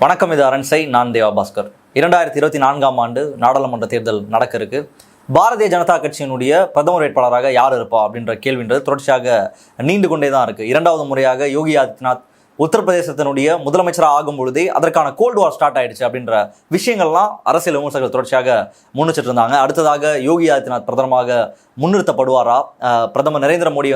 வணக்கம், இது அரண்சை. நான் தேவா பாஸ்கர். 2024ஆம் ஆண்டு நாடாளுமன்ற தேர்தல் நடக்க இருக்கு. பாரதிய ஜனதா கட்சியினுடைய பிரதமர் வேட்பாளராக யார் இருப்பா அப்படின்ற கேள்வின்றது தொடர்ச்சியாக நீண்டு கொண்டே தான் இருக்கு. இரண்டாவது முறையாக யோகி ஆதித்யநாத் உத்தரப்பிரதேசத்தினுடைய முதலமைச்சராக ஆகும் பொழுதே அதற்கான கோல்டு வார் ஸ்டார்ட் ஆயிடுச்சு அப்படின்ற விஷயங்கள்லாம் அரசியல் விமர்சகர்கள் தொடர்ச்சியாக முன்னிச்சிட்டு இருந்தாங்க. அடுத்ததாக யோகி ஆதித்யநாத் பிரதமராக முன்னிறுத்தப்படுவாரா, பிரதமர் நரேந்திர மோடி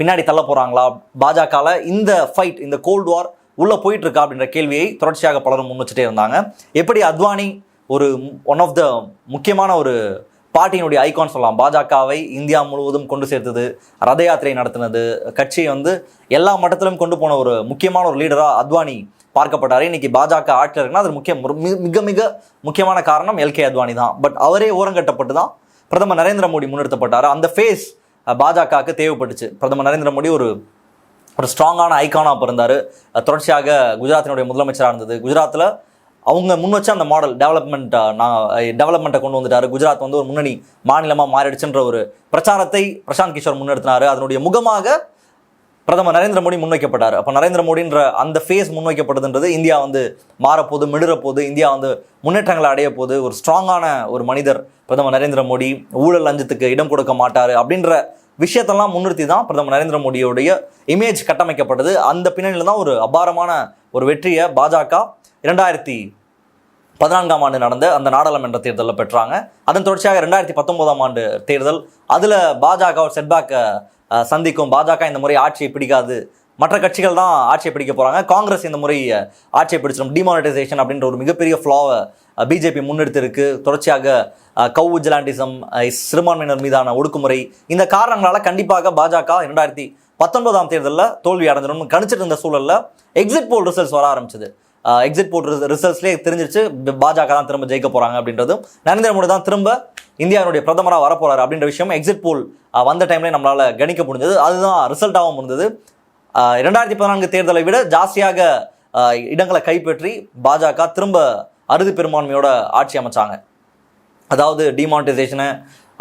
பின்னாடி தள்ள போறாங்களா, பாஜகவில் இந்த ஃபைட், இந்த கோல்டு வார் உள்ளே போயிட்டு இருக்கா அப்படின்ற கேள்வியை தொடர்ச்சியாக பலரும் முன் வச்சுட்டே இருந்தாங்க. எப்படி அத்வானி ஒன் ஆஃப் த முக்கியமான ஒரு பார்ட்டியினுடைய ஐகான் சொல்லலாம், பாஜகவை இந்தியா முழுவதும் கொண்டு சேர்த்தது, ரத யாத்திரை நடத்தினது, கட்சியை எல்லா மட்டத்திலும் கொண்டு போன ஒரு முக்கியமான ஒரு லீடராக அத்வானி பார்க்கப்பட்டார். இன்னைக்கு பாஜக ஆட்சியில் இருக்குன்னா அது மிக மிக முக்கியமான காரணம் எல்கே அத்வானி தான். பட் அவரே ஓரங்கட்டப்பட்டு தான் பிரதமர் நரேந்திர மோடி முன்னெடுத்தப்பட்டார். அந்த ஃபேஸ் பாஜகவுக்கு தேவைப்பட்டுச்சு. பிரதமர் நரேந்திர மோடி ஒரு ஸ்ட்ராங்கான ஐக்கானாக பிறந்தார். தொடர்ச்சியாக குஜராத்தினுடைய முதலமைச்சராக இருந்தது. குஜராத்தில் அவங்க முன் வச்ச அந்த மாடல் டெவலப்மெண்ட்டை கொண்டு வந்துட்டார். குஜராத் ஒரு முன்னணி மாநிலமாக மாறிடுச்சுன்ற ஒரு பிரச்சாரத்தை பிரசாந்த் கிஷோர் முன்னெடுத்தினார். அதனுடைய முகமாக பிரதமர் நரேந்திர மோடி முன்வைக்கப்பட்டார். அப்போ நரேந்திர மோடின்ற அந்த ஃபேஸ் முன்வைக்கப்படுதுன்றது இந்தியா மாறப்போகுது, மிடுறப்போகுது, இந்தியா முன்னேற்றங்களை அடைய போகுது. ஒரு ஸ்ட்ராங்கான ஒரு மனிதர் பிரதமர் நரேந்திர மோடி, ஊழல் லஞ்சத்துக்கு இடம் கொடுக்க மாட்டார் அப்படின்ற விஷயத்தெல்லாம் முன்னிறுத்தி தான் பிரதமர் நரேந்திர மோடியோடைய இமேஜ் கட்டமைக்கப்பட்டது. அந்த பின்னணியில் தான் ஒரு அபாரமான ஒரு வெற்றியை பாஜக 2014ஆம் ஆண்டு நடந்த அந்த நாடாளுமன்ற தேர்தலில் பெற்றாங்க. அதன் தொடர்ச்சியாக 2019ஆம் ஆண்டு தேர்தல், அதில் பாஜக ஒரு செட்பேக்கை சந்திக்கும். பாஜக இந்த முறை ஆட்சியை பிடிக்காது, மற்ற கட்சிகள் தான் ஆட்சியை பிடிக்க போகிறாங்க, காங்கிரஸ் இந்த முறை ஆட்சியை பிடிச்சிடும், டிமானிட்டைசேஷன் அப்படின்ற ஒரு மிகப்பெரிய ஃப்ளாவை பிஜேபி முன்னெடுத்திருக்கு. தொடர்ச்சியாக கவு விஜிலாண்டிசம், சிறுபான்மையினர் மீதான ஒடுக்குமுறை, இந்த காரணங்களால் கண்டிப்பாக பாஜக 2019ஆம் தேர்தலில் தோல்வி அடைஞ்சிடும் கணிச்சிட்டு இருந்த சூழலில் எக்ஸிட் போல் ரிசல்ட்ஸ் வர ஆரம்பிச்சது. எக்ஸிட் போல் ரிசல்ட்ஸ்லேயே தெரிஞ்சிருச்சு பாஜக தான் திரும்ப ஜெயிக்க போகிறாங்க அப்படின்றதும், நரேந்திர மோடி தான் திரும்ப இந்தியாவுடைய பிரதமராக வரப்போறாரு அப்படின்ற விஷயம் எக்ஸிட் போல் வந்த டைம்லேயே நம்மளால் கணிக்க முடிஞ்சது. அதுதான் ரிசல்ட்டாகவும் இருந்தது. 2014 தேர்தலை விட ஜாஸ்தியாக இடங்களை கைப்பற்றி பாஜக திரும்ப அறுதி பெரும்பான்மையோட ஆட்சி அமைச்சாங்க. அதாவது டிமானிட்டைசேஷனை,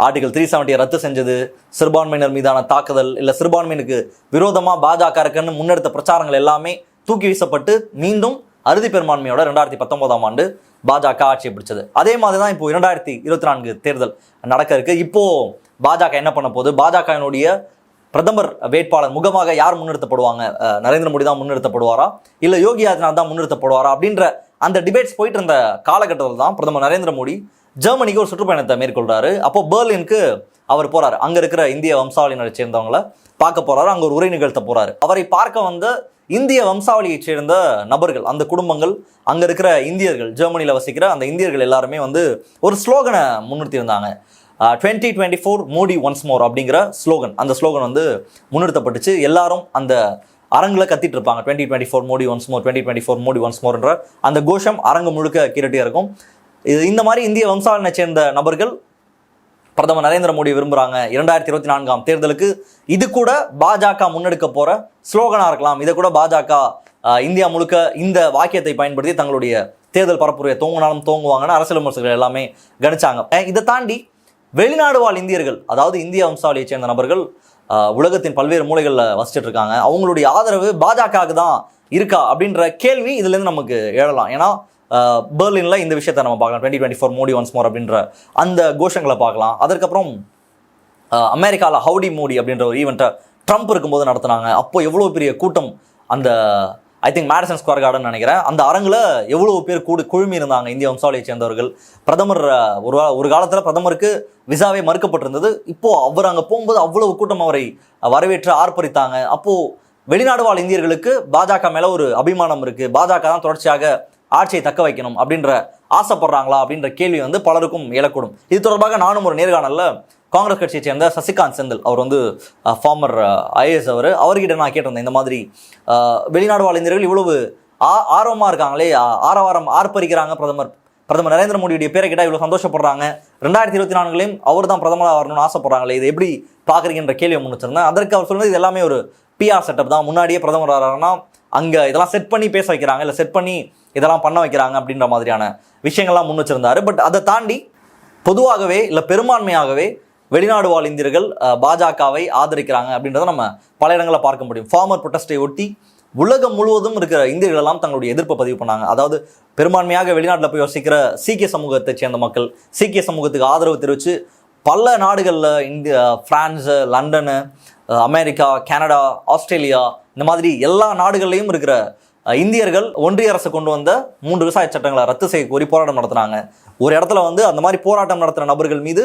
ஆர்டிகல் 370 ரத்து செஞ்சது, சிறுபான்மையினர் மீதான தாக்குதல், இல்லை சிறுபான்மையினருக்கு விரோதமாக பாஜக இருக்குன்னு முன்னெடுத்த பிரச்சாரங்கள் எல்லாமே தூக்கி வீசப்பட்டு மீண்டும் அறுதி பெரும்பான்மையோட 2019ஆம் ஆண்டு பாஜக ஆட்சியை பிடிச்சது. அதே மாதிரி தான் இப்போ 2024 தேர்தல் நடக்க இருக்கு. இப்போ பாஜக என்ன பண்ண போகுது, பாஜகவினுடைய பிரதமர் வேட்பாளர் முகமாக யார் முன்னிறுத்தப்படுவாங்க, நரேந்திர மோடி தான் முன்னிறுத்தப்படுவாரா, இல்லை யோகி ஆதித்யநாத் தான் முன்னிறுத்தப்படுவாரா அப்படின்ற அந்த டிபேட்ஸ் போயிட்டு இருந்த காலகட்டத்தில் தான் பிரதமர் நரேந்திர மோடி ஜெர்மனிக்கு ஒரு சுற்றுப்பயணத்தை மேற்கொள்றாரு. அப்போ பெர்லினுக்கு அவர் போறாரு. அங்க இருக்கிற இந்திய வம்சாவளியினரை சேர்ந்தவங்களை பார்க்க போறாரு. அங்க ஒரு உரை நிகழ்த்த போறாரு. அவரை பார்க்க வந்த இந்திய வம்சாவளியை சேர்ந்த நபர்கள், அந்த குடும்பங்கள், அங்க இருக்கிற இந்தியர்கள், ஜெர்மனியில் வசிக்கிற அந்த இந்தியர்கள் எல்லாருமே ஒரு ஸ்லோகனை முன்னிறுத்தி இருந்தாங்க. 2024 மோடி ஒன்ஸ் மோர் அப்படிங்கிற ஸ்லோகன். அந்த ஸ்லோகன் முன்னிறுத்தப்பட்டுச்சு. எல்லாரும் அந்த அரங்கில் கத்திட்டு இருப்பாங்க, 2024 Modi once more, 2024 Modi once மோர்ன்ற அந்த கோஷம் அரங்கு முழுக்க கேட்டுட்டே இருக்கும். இந்த மாதிரி இந்திய வம்சாவளியை சேர்ந்த நபர்கள் பிரதமர் நரேந்திர மோடி விரும்புகிறாங்க. 2024ஆம் தேர்தலுக்கு இது கூட பாஜக முன்னெடுக்க போகிற ஸ்லோகனாக இருக்கலாம். இதை கூட பாஜக இந்தியா முழுக்க இந்த வாக்கியத்தை பயன்படுத்தி தங்களுடைய தேர்தல் பரப்புரையை தோங்கினாலும் தோங்குவாங்கன்னு அரசியல் விமர்சகர்கள் எல்லாமே கணிச்சாங்க. இதை தாண்டி வெளிநாடு வாழ் இந்தியர்கள், அதாவது இந்திய வம்சாவளியை சேர்ந்த நபர்கள் உலகத்தின் பல்வேறு மூலைகளில் வசிச்சுட்டு இருக்காங்க. அவங்களுடைய ஆதரவு பாஜகவுக்கு தான் இருக்கா அப்படின்ற கேள்வி இதுலேருந்து நமக்கு எழலாம். ஏன்னா பெர்லினில் இந்த விஷயத்தை நம்ம பார்க்கலாம், 2024 மோடி ஒன்ஸ் மோர் அப்படின்ற அந்த கோஷங்களை பார்க்கலாம். அதற்கப்புறம் அமெரிக்காவில் ஹவுடி மோடி அப்படின்ற ஒரு ஈவெண்ட்டை ட்ரம்ப் இருக்கும்போது நடத்தினாங்க. அப்போ எவ்வளோ பெரிய கூட்டம், அந்த I think Madison Square Garden நினைக்கிறேன், அந்த அரங்கில் எவ்வளோ பேர் குழுமி இருந்தாங்க இந்திய வம்சாவளியை சேர்ந்தவர்கள். பிரதமர் ஒரு காலத்தில் பிரதமருக்கு விசாவே மறுக்கப்பட்டிருந்தது. இப்போது அவர் அங்கே போகும்போது அவ்வளவு கூட்டம் அவரை வரவேற்று ஆர்ப்பரித்தாங்க. அப்போது வெளிநாடு வாழ் இந்தியர்களுக்கு பாஜக மேலே ஒரு அபிமானம் இருக்குது, பாஜக தான் தொடர்ச்சியாக ஆட்சியை தக்க வைக்கணும் அப்படின்ற ஆசைப்படுறாங்களா அப்படின்ற கேள்வி பலருக்கும் எழக்கூடும். இது தொடர்பாக நானும் ஒரு நேர்காணலில் காங்கிரஸ் கட்சியை சேர்ந்த சசிகாந்த் செந்தில், அவர் ஃபார்மர் ஐஏஎஸ், அவர்கிட்ட நான் கேட்டிருந்தேன், இந்த மாதிரி வெளிநாடு வாழ் இந்தியர்கள் இவ்வளவு ஆர்வமாக இருக்காங்களே, ஆர்ப்பரிக்கிறாங்க, பிரதமர் நரேந்திர மோடியுடைய பேரை கேட்டால் இவ்வளோ சந்தோஷப்படுறாங்க, 2024 அவர் தான் பிரதமராக வரணும்னு ஆசைப்படுறாங்களே, இதை எப்படி பார்க்குறீங்கன்ற கேள்வியை முன் வச்சிருந்தேன். அதற்கு அவர் சொன்னது இது எல்லாமே ஒரு பிஆர் செட்டப் தான். முன்னாடியே பிரதமர் வராங்கன்னா அங்கே இதெல்லாம் செட் பண்ணி பேச வைக்கிறாங்க, இல்லை செட் பண்ணி இதெல்லாம் பண்ண வைக்கிறாங்க அப்படின்ற மாதிரியான விஷயங்கள்லாம் முன் வச்சிருந்தாரு. பட் அதை தாண்டி பொதுவாகவே இல்லை பெரும்பான்மையாகவே வெளிநாடு வாழ் இந்தியர்கள் பாஜகவை ஆதரிக்கிறாங்க அப்படின்றத நம்ம பல இடங்களில் பார்க்க முடியும். ஃபார்மர் ப்ரொட்டஸ்ட்டை ஒட்டி உலகம் முழுவதும் இருக்கிற இந்தியர்கள் எல்லாம் தங்களுடைய எதிர்ப்பை பதிவு பண்ணாங்க. அதாவது பெரும்பான்மையாக வெளிநாட்டில் போய் வசிக்கிற சீக்கிய சமூகத்தை சேர்ந்த மக்கள் சீக்கிய சமூகத்துக்கு ஆதரவு தெரிவித்து பல நாடுகளில் India, France, London, America, Canada, Australia இந்த மாதிரி எல்லா நாடுகள்லையும் இருக்கிற இந்தியர்கள் ஒன்றிய அரசு கொண்டு வந்த 3 விவசாய சட்டங்களை ரத்து செய்ய கோரி போராட்டம் நடத்துனாங்க. ஒரு இடத்துல அந்த மாதிரி போராட்டம் நடத்துகிற நபர்கள் மீது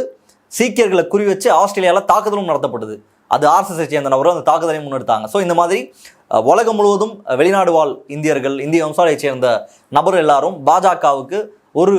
சீக்கியர்களை குறி வச்சு ஆஸ்திரேலியாவில் தாக்குதலும் நடத்தப்படுது. அது RSS சேர்ந்த நபரும் அந்த தாக்குதலையும் முன்னெடுத்தாங்க. ஸோ இந்த மாதிரி உலகம் முழுவதும் வெளிநாடு வாழ் இந்தியர்கள், இந்திய வம்சாவளியை சேர்ந்த நபர்கள் எல்லாரும் பாஜகவுக்கு ஒரு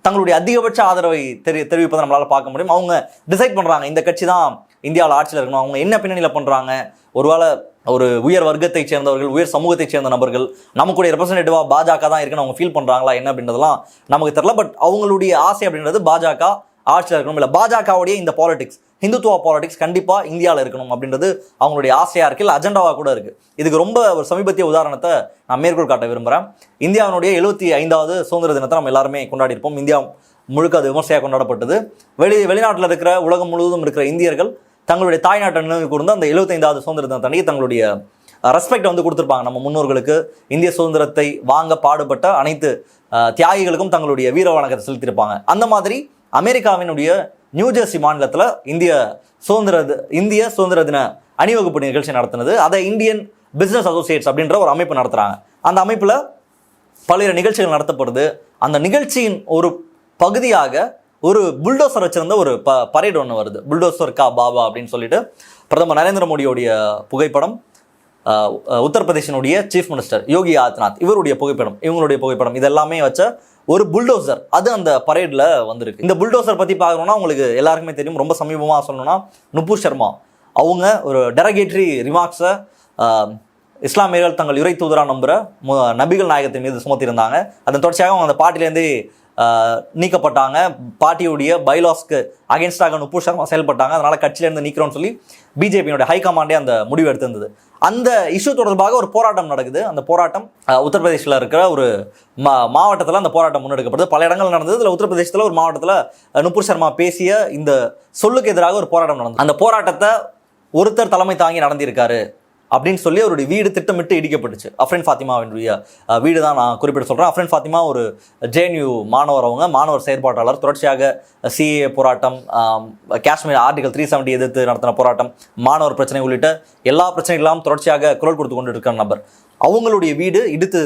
தங்களுடைய அதிகபட்ச ஆதரவை தெரிவிப்பதை நம்மளால் பார்க்க முடியும். அவங்க டிசைட் பண்ணுறாங்க இந்த கட்சி தான் இந்தியாவில் ஆட்சியில் இருக்கணும். அவங்க என்ன பின்னணியில் பண்ணுறாங்க, ஒருவேளை ஒரு உயர் வர்க்கத்தை சேர்ந்தவர்கள், உயர் சமூகத்தை சேர்ந்த நபர்கள் நமக்குடைய ரெப்ரசன்டேட்டிவாக பாஜக தான் இருக்குன்னு அவங்க ஃபீல் பண்ணுறாங்களா என்ன அப்படின்றதுலாம் நமக்கு தெரியல. பட் அவங்களுடைய ஆசை அப்படின்றது பாஜக ஆட்சியில் இருக்கணும், இல்லை பாஜகவுடைய இந்த பாலிடிக்ஸ், ஹிந்துத்துவா பாலிடிக்ஸ் கண்டிப்பாக இந்தியாவில் இருக்கணும் அப்படின்றது அவங்களுடைய ஆசையாக இருக்குது, இல்லை அஜெண்டாவாக கூட இருக்குது. இதுக்கு ரொம்ப ஒரு சமீபத்திய உதாரணத்தை நான் மேற்கோள் காட்ட விரும்புகிறேன். இந்தியாவினுடைய 75வது சுதந்திர தினத்தை நம்ம எல்லாருமே கொண்டாடி இருப்போம். இந்தியா முழுக்க அது விமர்சையாக கொண்டாடப்பட்டது. வெளிநாட்டில் இருக்கிற உலகம் முழுவதும் இருக்கிற இந்தியர்கள் தங்களுடைய தாய்நாட்டை நினைவு கூர்ந்து அந்த 75வது சுதந்திர தினத்தன்னைக்கு தங்களுடைய ரெஸ்பெக்ட் கொடுத்துருப்பாங்க. நம்ம முன்னோர்களுக்கு, இந்திய சுதந்திரத்தை வாங்க பாடுபட்ட அனைத்து தியாகிகளுக்கும் தங்களுடைய வீர வணக்கத்தை செலுத்தியிருப்பாங்க. அந்த மாதிரி அமெரிக்காவினுடைய நியூஜெர்சி மாநிலத்தில் இந்திய சுதந்திர தின அணிவகுப்பு நிகழ்ச்சி நடத்தினது. அதை இந்தியன் பிஸ்னஸ் அசோசியேட்ஸ் அப்படின்ற ஒரு அமைப்பு நடத்துகிறாங்க. அந்த அமைப்பில் பல்வேறு நிகழ்ச்சிகள் நடத்தப்படுது. அந்த நிகழ்ச்சியின் ஒரு பகுதியாக ஒரு புல்டோசர் வச்சிருந்த ஒரு பரேட் ஒன்று வருது. புல்டோசர் கா பாபா அப்படின்னு சொல்லிட்டு பிரதமர் நரேந்திர மோடியோடைய புகைப்படம், உத்தரப்பிரதேசனுடைய சீஃப் மினிஸ்டர் யோகி ஆதித்யநாத் இவருடைய புகைப்படம், இவங்களுடைய புகைப்படம், இதெல்லாமே வச்ச ஒரு புல்டோசர் அது அந்த பரேடில் வந்திருக்கு. இந்த புல்டோசர் பற்றி பார்க்கணும்னா உங்களுக்கு எல்லாருக்குமே தெரியும். ரொம்ப சமீபமாக சொல்லணும்னா நுபுர் சர்மா அவங்க ஒரு டெரகேட்டரி ரிமார்க்ஸை இஸ்லாமியர்கள் தங்கள் இறை தூதராக நம்புகிற நபிகள் நாயகத்தின் மீது சுமத்தியிருந்தாங்க. அதன் தொடர்ச்சியாக அவங்க அந்த பார்ட்டிலேருந்து நீக்கப்பட்டாங்க. பார்ட்டியுடைய பைலாஸ்க்கு அகேன்ஸ்டாக நுபுர் சர்மா செயல்பட்டாங்க. அதனால் கட்சியிலேருந்து நீக்கிறோன்னு சொல்லி பிஜேபியோட ஹைகமாண்டே அந்த முடிவு எடுத்திருந்தது. அந்த இஷ்யூ தொடர்பாக ஒரு போராட்டம் நடக்குது. அந்த போராட்டம் உத்தரப்பிரதேசில் இருக்கிற ஒரு மாவட்டத்தில் அந்த போராட்டம் முன்னெடுக்கப்படுது. பல இடங்கள் நடந்தது. இதில் உத்தரப்பிரதேசத்தில் ஒரு மாவட்டத்தில் நுபுர் சர்மா பேசிய இந்த சொல்லுக்கு எதிராக ஒரு போராட்டம் நடந்தது. அந்த போராட்டத்தை ஒருத்தர் தலைமை தாங்கி நடந்திருக்காரு அப்படின்னு சொல்லி அவருடைய வீடு திட்டமிட்டு இடிக்கப்பட்டுச்சு. அஃப்ரின் ஃபாத்திமாவினுடைய வீடு தான் நான் குறிப்பிட்டு சொல்கிறேன். அஃப்ரின் ஃபாத்திமா ஒரு JNU மாணவர், மாணவர் செயற்பாட்டாளர். தொடர்ச்சியாக CAA போராட்டம், காஷ்மீர் ஆர்டிகல் 370 எதிர்த்து நடத்தின போராட்டம், மாணவர் பிரச்சனை உள்ளிட்ட எல்லா பிரச்சனைகளும் தொடர்ச்சியாக குரல் கொடுத்து கொண்டு இருக்கிற நபர். அவங்களுடைய வீடு இடித்து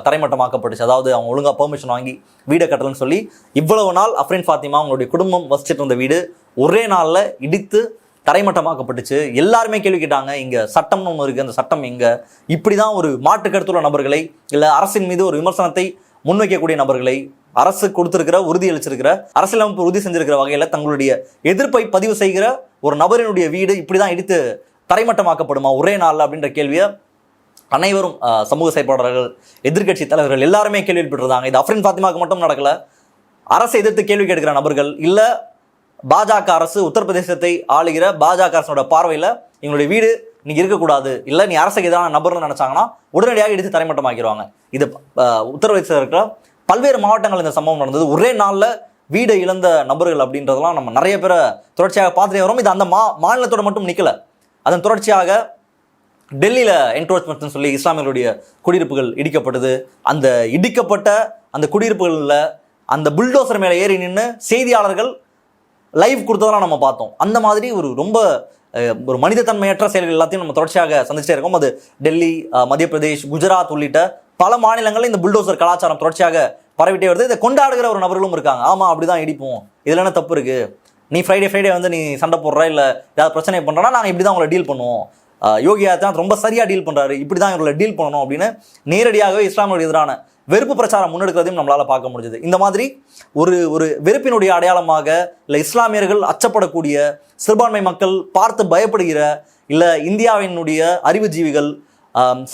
தரைமட்டமாக்கப்பட்டுச்சு. அதாவது அவங்க ஒழுங்காக பெர்மிஷன் வாங்கி வீடை கட்டலன்னு சொல்லி இவ்வளவு நாள் அஃப்ரின் ஃபாத்திமா அவங்களுடைய குடும்பம் வசிச்சுட்டு இருந்த வீடு ஒரே நாளில் இடித்து தரைமட்டமாக்கப்பட்டுச்சு. எல்லாருமே கேள்வி கேட்டாங்க, இங்கே சட்டம்னு ஒன்று இருக்குது, அந்த சட்டம் எங்கே? இப்படி தான் ஒரு மாற்று கருத்துள்ள நபர்களை, இல்லை அரசின் மீது ஒரு விமர்சனத்தை முன்வைக்கக்கூடிய நபர்களை, அரசு கொடுத்திருக்கிற உறுதியளிச்சிருக்கிற அரசியலமைப்பு உறுதி செஞ்சிருக்கிற வகையில் தங்களுடைய எதிர்ப்பை பதிவு செய்கிற ஒரு நபரினுடைய வீடு இப்படி தான் இடித்து தரைமட்டமாக்கப்படுமா ஒரே நாளில் அப்படின்ற கேள்வியை அனைவரும் சமூக செயற்பாளர்கள், எதிர்கட்சி தலைவர்கள் எல்லாருமே கேள்வி எழுப்பிட்டுருந்தாங்க. இது அஃப்ரின் ஃபாத்திமாவுக்கு மட்டும் நடக்கலை. அரசை எதிர்த்து கேள்வி கேட்கிற நபர்கள், இல்லை பாஜக அரசு உத்தரப்பிரதேசத்தை ஆளுகிற பாஜக அரசோட பார்வையில் எங்களுடைய வீடு நீ இருக்கக்கூடாது, இல்லை நீ அரசுக்கு எதிரான நபர்னு நினச்சாங்கன்னா உடனடியாக இடித்து தரைமட்டமாக்கிடுவாங்க. இது உத்தரப்பிரதேசத்தில் இருக்கிற பல்வேறு மாவட்டங்கள் இந்த சம்பவம் நடந்தது. ஒரே நாளில் வீடை இழந்த நபர்கள் அப்படின்றதெல்லாம் நம்ம நிறைய பேரை தொடர்ச்சியாக பார்த்துட்டே வரோம். இது அந்த மாநிலத்தோட மட்டும் நிற்கலை. அதன் தொடர்ச்சியாக டெல்லியில் என்க்ரோச்மெண்ட்னு சொல்லி இஸ்லாமியர்களுடைய குடியிருப்புகள் இடிக்கப்பட்டது. அந்த இடிக்கப்பட்ட அந்த குடியிருப்புகளில் அந்த புல்டோசர் மேலே ஏறி நின்று செய்தியாளர்கள் லைவ் கொடுத்ததெல்லாம் நம்ம பார்த்தோம். அந்த மாதிரி ரொம்ப ஒரு மனிதத்தன்மையற்ற செயல்கள் எல்லாத்தையும் நம்ம தொடர்ச்சியாக சந்திச்சிட்டே இருக்கோம். அது டெல்லி, மத்திய பிரதேஷ், குஜராத் உள்ளிட்ட பல மாநிலங்களில் இந்த புல்டோசர் கலாச்சாரம் தொடர்ச்சியாக பரவிட்டே வருது. இதை கொண்டாடுகிற ஒரு நபர்களும் இருக்காங்க. ஆமாம், அப்படி தான் இடிப்போம், இதில் என்ன தப்பு இருக்குது? நீ ஃப்ரைடே நீ சண்டை போடுற, இல்லை ஏதாவது பிரச்சனை பண்ணுறனா நாங்கள் இப்படி தான் உங்களை டீல் பண்ணுவோம். யோகி ஆதித்யநாத் ரொம்ப சரியாக டீல் பண்ணுறாரு, இப்படி தான் இவங்களை டீல் பண்ணணும் அப்படின்னு நேரடியாகவே இஸ்லாமியர்களுக்கு எதிரான வெறுப்பு பிரச்சாரம் முன்னெடுக்கிறதையும் நம்மளால் பார்க்க முடிஞ்சது. இந்த மாதிரி ஒரு வெறுப்பினுடைய அடையாளமாக, இல்லை இஸ்லாமியர்கள் அச்சப்படக்கூடிய, சிறுபான்மை மக்கள் பார்த்து பயப்படுகிற, இல்லை இந்தியாவினுடைய அறிவுஜீவிகள்,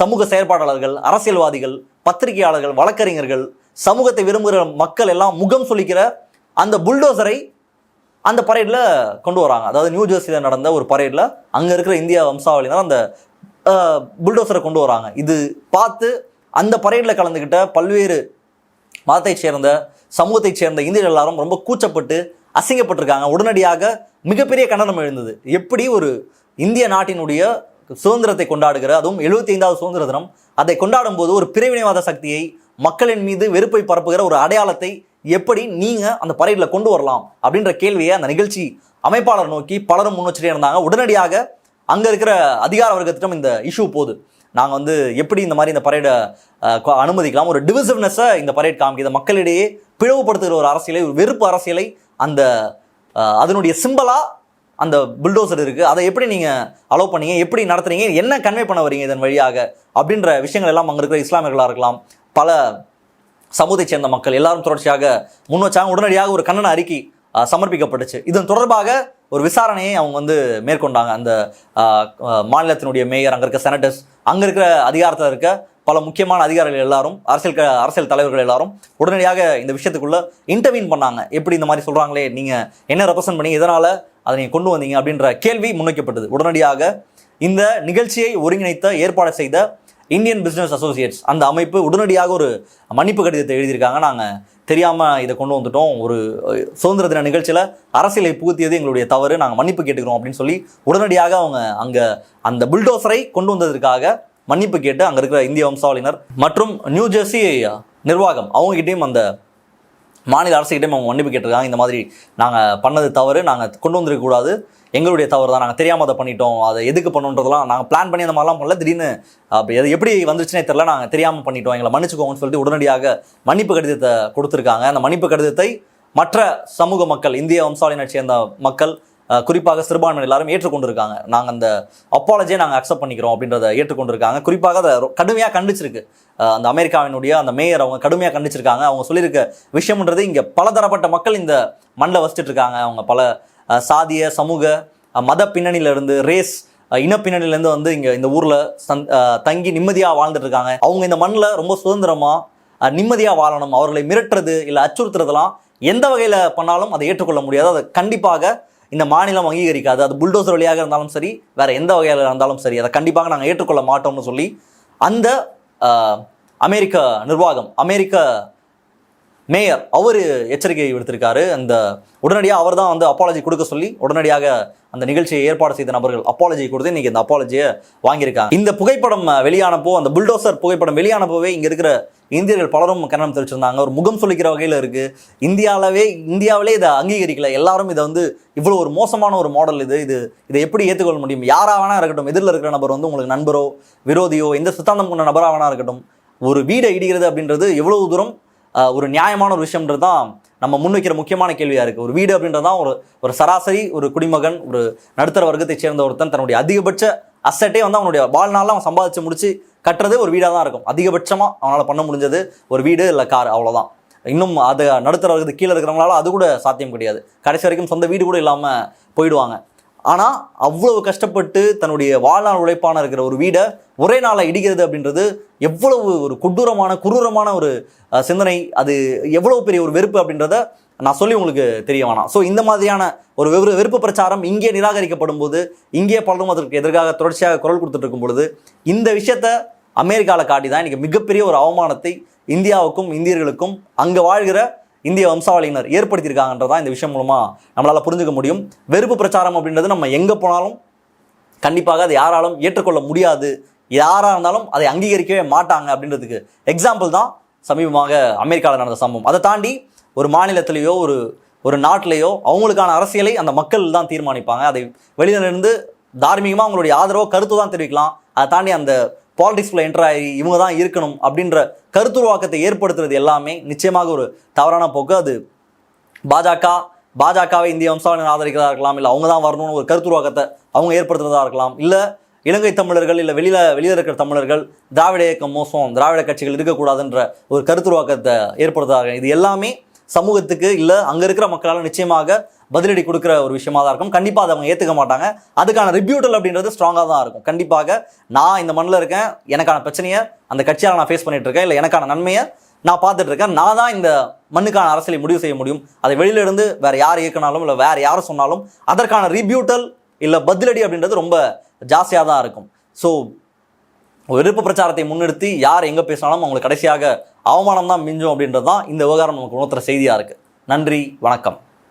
சமூக செயற்பாட்டாளர்கள், அரசியல்வாதிகள், பத்திரிகையாளர்கள், வழக்கறிஞர்கள், சமூகத்தை விரும்புகிற மக்கள் எல்லாம் முகம் சொல்லிக்கிற அந்த புல்டோசரை அந்த பரேடில் கொண்டு வராங்க. அதாவது நியூஜெர்சியில் நடந்த ஒரு பரேடில் அங்கே இருக்கிற இந்தியா வம்சாவளியினர் அந்த புல்டோசரை கொண்டு வராங்க. இது பார்த்து அந்த பரேடில் கலந்துக்கிட்ட பல்வேறு மதத்தை சேர்ந்த, சமூகத்தை சேர்ந்த இந்தியர்கள் எல்லாரும் ரொம்ப கூச்சப்பட்டு அசிங்கப்பட்டிருக்காங்க. உடனடியாக மிகப்பெரிய கண்டனம் எழுந்தது. எப்படி ஒரு இந்திய நாட்டினுடைய சுதந்திரத்தை கொண்டாடுகிற, அதுவும் 75வது சுதந்திர தினம், அதை கொண்டாடும் போது ஒரு பிரிவினைவாத சக்தியை, மக்களின் மீது வெறுப்பை பரப்புகிற ஒரு அடையாளத்தை எப்படி நீங்க அந்த பரேட்ல கொண்டு வரலாம் அப்படின்ற கேள்வியை அந்த நிகழ்ச்சி அமைப்பாளர் நோக்கி பலரும் முன் வச்சுட்டே இருந்தாங்க. உடனடியாக அங்க இருக்கிற அதிகார வர்க்கத்திடம் இந்த இஷ்யூ போகுது. நாங்கள் வந்து எப்படி இந்த மாதிரி இந்த பரேடை அனுமதிக்கலாம், ஒரு டிவிசிவ்னஸை இந்த பரேட் காமிக்குது, மக்களிடையே பிளவுபடுத்துகிற ஒரு அரசியலை, ஒரு வெறுப்பு அரசியலை, அந்த அதனுடைய சிம்பலா அந்த புல்டோசர் இருக்கு, அதை எப்படி நீங்க அலோவ் பண்ணீங்க, எப்படி நடத்துறீங்க, என்ன கன்வே பண்ண வரீங்க இதன் வழியாக அப்படின்ற விஷயங்கள் எல்லாம் அங்கே இருக்கிற இஸ்லாமியர்களாக இருக்கலாம், பல சமூகத்தை சேர்ந்த மக்கள் எல்லாரும் தொடர்ச்சியாக முன் வச்சாங்க. உடனடியாக ஒரு கண்டன அறிக்கை சமர்ப்பிக்கப்பட்டுச்சு. இதன் தொடர்பாக ஒரு விசாரணையை அவங்க வந்து மேற்கொண்டாங்க. அந்த மாநிலத்தினுடைய மேயர், அங்கே இருக்க செனட்டர்ஸ், அங்கே இருக்கிற அதிகாரத்தில் இருக்க பல முக்கியமான அதிகாரிகள் எல்லாரும், அரசியல் தலைவர்கள் எல்லாரும் உடனடியாக இந்த விஷயத்துக்குள்ள இன்டர்வீன் பண்ணாங்க. எப்படி இந்த மாதிரி சொல்றாங்களே, நீங்க என்ன ரெப்ரசென்ட் பண்ணி இதனால அதை நீங்க கொண்டு வந்தீங்க அப்படின்ற கேள்வி முன்வைக்கப்பட்டது. உடனடியாக இந்த நிகழ்ச்சியை ஒருங்கிணைத்த ஏற்பாடு செய்த இந்தியன் பிஸ்னஸ் அசோசியேட்ஸ் அந்த அமைப்பு உடனடியாக ஒரு மன்னிப்பு கடிதத்தை எழுதியிருக்காங்க. நாங்கள் தெரியாமல் இதை கொண்டு வந்துட்டோம், ஒரு சுதந்திர தின நிகழ்ச்சியில் அரசியலை புகுத்தியது எங்களுடைய தவறு, நாங்கள் மன்னிப்பு கேட்டுக்கிறோம் அப்படின்னு சொல்லி உடனடியாக அவங்க அங்கே அந்த புல்டோசரை கொண்டு வந்ததற்காக மன்னிப்பு கேட்டு அங்கே இருக்கிற இந்திய வம்சாவளியினர் மற்றும் நியூ ஜெர்சி நிர்வாகம் அவங்ககிட்டையும் அந்த மாநில அரசுகிட்டையும் அவங்க மன்னிப்பு கேட்டிருக்காங்க. இந்த மாதிரி நாங்கள் பண்ணது தவறு, நாங்கள் கொண்டு வந்துருக்கக்கூடாது, எங்களுடைய தவறு தான், நாங்கள் தெரியாமல் அதை பண்ணிட்டோம், அதை எதுக்கு பண்ணுன்றதெல்லாம் நாங்கள் பிளான் பண்ணி அந்த மாதிரிலாம் பண்ணல, திடீர்னு அது எப்படி வந்துச்சுன்னே தெரியல, நாங்கள் தெரியாமல் பண்ணிட்டோம், எங்களை மன்னிச்சுக்கோங்கன்னு சொல்லிட்டு உடனடியாக மன்னிப்பு கடிதத்தை கொடுத்துருக்காங்க. அந்த மன்னிப்பு கடிதத்தை மற்ற சமூக மக்கள், இந்திய வம்சாவளியினர் சேர்ந்த மக்கள், குறிப்பாக சிறுபான்மையினர் எல்லாரும் ஏற்றுக்கொண்டிருக்காங்க. நாங்கள் அந்த அப்பாலஜியை நாங்கள் அக்செப்ட் பண்ணிக்கிறோம் அப்படின்றத ஏற்றுக்கொண்டிருக்காங்க. குறிப்பாக அதை கடுமையாக கண்டிச்சிருக்கு அந்த அமெரிக்காவினுடைய அந்த மேயர், அவங்க கடுமையாக கண்டிச்சிருக்காங்க. அவங்க சொல்லியிருக்க விஷயம்ன்றது, இங்கே பலதரப்பட்ட மக்கள் இந்த மண்ணில் வசிச்சுட்டு இருக்காங்க. அவங்க பல சாதிய, சமூக, மத பின்னணியிலேருந்து, ரேஸ், இன பின்னணியிலேருந்து வந்து இங்கே இந்த ஊரில் தங்கி நிம்மதியாக வாழ்ந்துட்டு இருக்காங்க. அவங்க இந்த மண்ணில் ரொம்ப சுதந்திரமாக நிம்மதியாக வாழணும். அவர்களை மிரட்டுறது இல்லை அச்சுறுத்துறதெல்லாம் எந்த வகையில் பண்ணாலும் அதை ஏற்றுக்கொள்ள முடியாது. அதை கண்டிப்பாக இந்த மாநிலம் அங்கீகரிக்காது. அது புல்டோசர் வழியாக இருந்தாலும் சரி, வேற எந்த வகையில் இருந்தாலும் சரி, அதை கண்டிப்பாக நாங்கள் ஏற்றுக்கொள்ள மாட்டோம்னு சொல்லி அந்த அமெரிக்க நிர்வாகம், அமெரிக்க மேயர் அவர் எச்சரிக்கை விடுத்திருக்காரு. அந்த உடனடியாக அவர் தான் வந்து அப்பாலஜி கொடுக்க சொல்லி உடனடியாக அந்த நிகழ்ச்சியை ஏற்பாடு செய்த நபர்கள் அப்பாலஜி கொடுத்து இன்னைக்கு இந்த அப்பாலஜியை வாங்கியிருக்காங்க. இந்த புகைப்படம் வெளியானப்போ, அந்த புல்டோசர் புகைப்படம் வெளியானப்போவே இங்கே இருக்கிற இந்தியர்கள் பலரும் கண்டனம் தெரிவிச்சிருந்தாங்க. ஒரு முகம் சொல்லிக்கிற வகையில் இருக்குது. இந்தியாவிலே இதை அங்கீகரிக்கல. எல்லாரும் இதை வந்து இவ்வளோ ஒரு மோசமான ஒரு மாடல், இதை எப்படி ஏற்றுக்கொள்ள முடியும்? யாராக வேணா இருக்கட்டும், எதிரில் இருக்கிற நபர் வந்து உங்களுக்கு நண்பரோ விரோதியோ எந்த சித்தாந்தம் கொண்ட நபராக வேணா இருக்கட்டும், ஒரு வீடை இடிக்கிறது அப்படின்றது எவ்வளவு தூரம் ஒரு நியாயமான ஒரு விஷயம்ன்றது தான் நம்ம முன்வைக்கிற முக்கியமான கேள்வியாக இருக்குது. ஒரு வீடு அப்படின்றது தான் ஒரு சராசரி ஒரு குடிமகன், ஒரு நடுத்தர வர்க்கத்தை சேர்ந்த ஒருத்தன் தன்னுடைய அதிகபட்ச அசட்டே வந்து அவனுடைய வாழ்நாளில் அவன் சம்பாதிச்சு முடிச்சு கட்டுறது ஒரு வீடாக தான் இருக்கும். அதிகபட்சமாக அவனால் பண்ண முடிஞ்சது ஒரு வீடு இல்லை கார், அவ்வளோதான். இன்னும் அது நடுத்தர வர்க்கத்துக்கு கீழே இருக்கிறவங்களால அது கூட சாத்தியம் கிடையாது. கடைசி வரைக்கும் சொந்த வீடு கூட இல்லாமல் போயிடுவாங்க. ஆனால் அவ்வளவு கஷ்டப்பட்டு தன்னுடைய வாழ்நாள் உழைப்பான இருக்கிற ஒரு வீடை ஒரே நாளை இடிக்கிறது அப்படின்றது எவ்வளவு ஒரு குரூரமான ஒரு சிந்தனை, அது எவ்வளவு பெரிய ஒரு வெறுப்பு அப்படின்றத நான் சொல்லி உங்களுக்கு தெரிய வேணாம். ஸோ இந்த மாதிரியான ஒரு வெறுப்பு பிரச்சாரம் இங்கே நிராகரிக்கப்படும் போது, இங்கே பலரும் அதற்கு எதிராக தொடர்ச்சியாக குரல் கொடுத்துட்டு இருக்கும் பொழுது, இந்த விஷயத்த அமெரிக்காவில் காட்டி தான் இன்றைக்கி மிகப்பெரிய ஒரு அவமானத்தை இந்தியாவுக்கும் இந்தியர்களுக்கும் அங்கே வாழ்கிற இந்திய வம்சாவளியினர் ஏற்படுத்தியிருக்காங்கன்றதான் இந்த விஷயம் மூலமாக நம்மளால் புரிஞ்சுக்க முடியும். வெறுப்பு பிரச்சாரம் அப்படின்றது நம்ம எங்கே போனாலும் கண்டிப்பாக அதை யாராலும் ஏற்றுக்கொள்ள முடியாது, யாராக இருந்தாலும் அதை அங்கீகரிக்கவே மாட்டாங்க அப்படின்றதுக்கு எக்ஸாம்பிள் தான் சமீபமாக அமெரிக்காவில் நடந்த சம்பவம். அதை தாண்டி ஒரு மாநிலத்திலேயோ ஒரு நாட்டிலேயோ அவங்களுக்கான அரசியலை அந்த மக்கள் தான் தீர்மானிப்பாங்க. அதை வெளியிலிருந்து தார்மீகமாக அவங்களுடைய ஆதரவோ கருத்து தான் தெரிவிக்கலாம். அதை தாண்டி அந்த பாலிடிக்ஸ்குள்ள என்டர் ஆகி இவங்க தான் இருக்கணும் அப்படின்ற கருத்துருவாக்கத்தை ஏற்படுத்துறது எல்லாமே நிச்சயமாக ஒரு தவறான போக்கு. அது பாஜகவை இந்திய வம்சாவளியினர் ஆதரிக்கிறதா இருக்கலாம், இல்லை அவங்க தான் வரணும்னு ஒரு கருத்துருவாக்கத்தை அவங்க ஏற்படுத்துறதா இருக்கலாம், இல்லை இலங்கை தமிழர்கள் இல்லை வெளியில் இருக்கிற தமிழர்கள் திராவிட இயக்கம் மோசம், திராவிட கட்சிகள் இருக்கக்கூடாதுன்ற ஒரு கருத்துருவாக்கத்தை ஏற்படுத்துறாங்க. இது எல்லாமே சமூகத்துக்கு இல்லை அங்கே இருக்கிற மக்களால் நிச்சயமாக பதிலடி கொடுக்குற ஒரு விஷயமா தான் இருக்கும். கண்டிப்பாக அதை அவங்க ஏற்றுக்க மாட்டாங்க. அதுக்கான ரிபியூட்டல் அப்படின்றது ஸ்ட்ராங்காக தான் இருக்கும். கண்டிப்பாக நான் இந்த மண்ணில் இருக்கேன், எனக்கான பிரச்சனையை அந்த கட்சியால் நான் ஃபேஸ் பண்ணிட்டு இருக்கேன், இல்லை எனக்கான நன்மையை நான் பார்த்துட்டு இருக்கேன், நான் தான் இந்த மண்ணுக்கான அரசியலை முடிவு செய்ய முடியும். அதை வெளியிலிருந்து வேறு யார் இயக்கினாலும் இல்லை வேறு யார் சொன்னாலும் அதற்கான ரிபியூட்டல் இல்லை பதிலடி அப்படின்றது ரொம்ப ஜாஸ்தியாக தான் இருக்கும். ஸோ வெறுப்பு பிரச்சாரத்தை முன்னிறுத்தி யார் எங்கே பேசினாலும் அவங்களுக்கு கடைசியாக அவமானம் தான் மிஞ்சும் அப்படின்றது தான் இந்த விவகாரம் நமக்கு உணர்த்துற செய்தியாக இருக்குது. நன்றி, வணக்கம்.